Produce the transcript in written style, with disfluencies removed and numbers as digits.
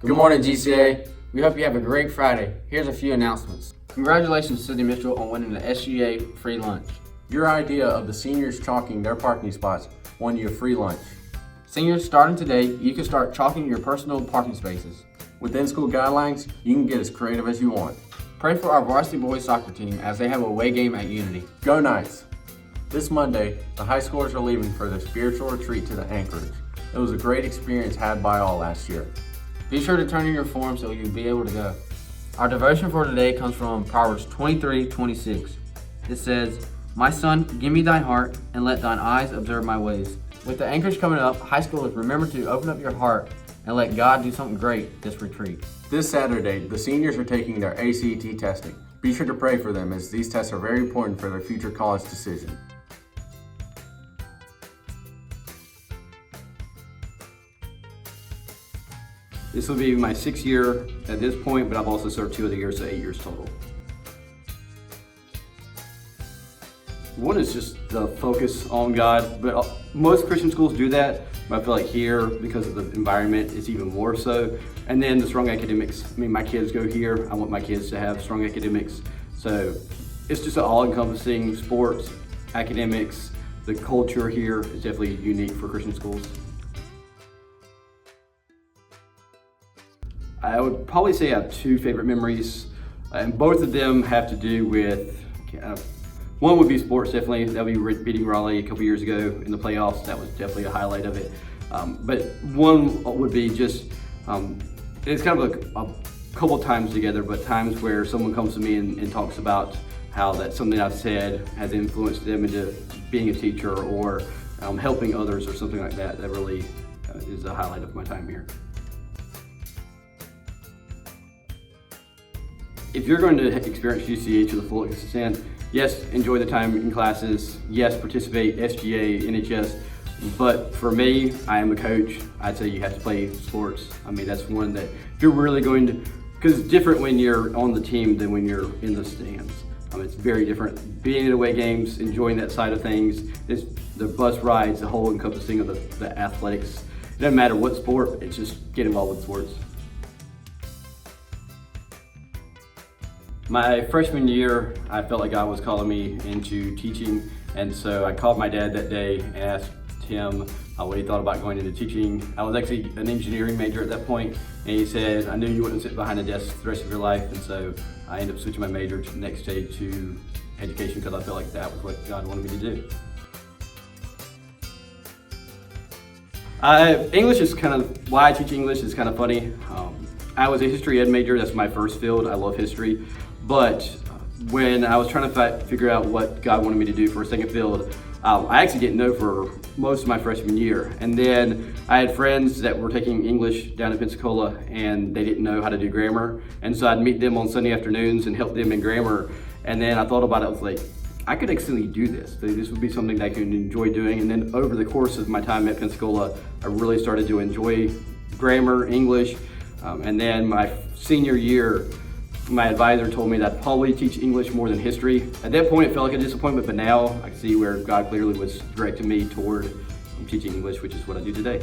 Good morning, GCA. We hope you have a great Friday. Here's a few announcements. Congratulations, Sydney Mitchell, on winning the SGA free lunch. Your idea of the seniors chalking their parking spots won you a free lunch. Seniors, starting today, you can start chalking your personal parking spaces. With in-school guidelines, you can get as creative as you want. Pray for our varsity boys soccer team as they have a away game at Unity. Go Knights! This Monday, the high schoolers are leaving for their spiritual retreat to the Anchorage. It was a great experience had by all last year. Be sure to turn in your form so you'll be able to go. Our devotion for today comes from Proverbs 23:26. It says, "My son, give me thine heart, and let thine eyes observe my ways." With the Anchorage coming up, high schoolers, remember to open up your heart and let God do something great this retreat. This Saturday, the seniors are taking their ACT testing. Be sure to pray for them as these tests are very important for their future college decision. This will be my 6th year at this point, but I've also served 2 other years, so 8 years total. One is just the focus on God, but most Christian schools do that, but I feel like here, because of the environment, it's even more so. And then the strong academics. I mean, my kids go here. I want my kids to have strong academics. So it's just an all-encompassing sports, academics. The culture here is definitely unique for Christian schools. I would probably say I have 2 favorite memories, and both of them have to do with, one would be sports, definitely. That would be beating Raleigh a couple years ago in the playoffs. That was definitely a highlight of it. But one would be just, it's kind of a couple times together, but times where someone comes to me and talks about how that something I've said has influenced them into being a teacher or helping others or something like that. That really is a highlight of my time here. If you're going to experience GCA to the full extent, yes, enjoy the time in classes, yes, participate, SGA, NHS, but for me, I am a coach, I'd say you have to play sports. I mean, that's one that if you're really going to, because it's different when you're on the team than when you're in the stands. It's very different. Being at away games, enjoying that side of things, it's the bus rides, the whole encompassing of the athletics. It doesn't matter what sport, it's just get involved with sports. My freshman year, I felt like God was calling me into teaching, and so I called my dad that day and asked him what he thought about going into teaching. I was actually an engineering major at that point, and he said, "I knew you wouldn't sit behind a desk the rest of your life," and so I ended up switching my major to the next stage to education because I felt like that was what God wanted me to do. English is kind of, why I teach English is kind of funny. I was a history ed major, that's my first field, I love history. But when I was trying to figure out what God wanted me to do for a second field, I actually didn't know for most of my freshman year. And then I had friends that were taking English down in Pensacola and they didn't know how to do grammar. And so I'd meet them on Sunday afternoons and help them in grammar. And then I thought about it, I was like, I could actually do this. This would be something that I could enjoy doing. And then over the course of my time at Pensacola, I really started to enjoy grammar, English. And then my senior year, my advisor told me that I'd probably teach English more than history. At that point, it felt like a disappointment, but now I see where God clearly was directing me toward teaching English, which is what I do today.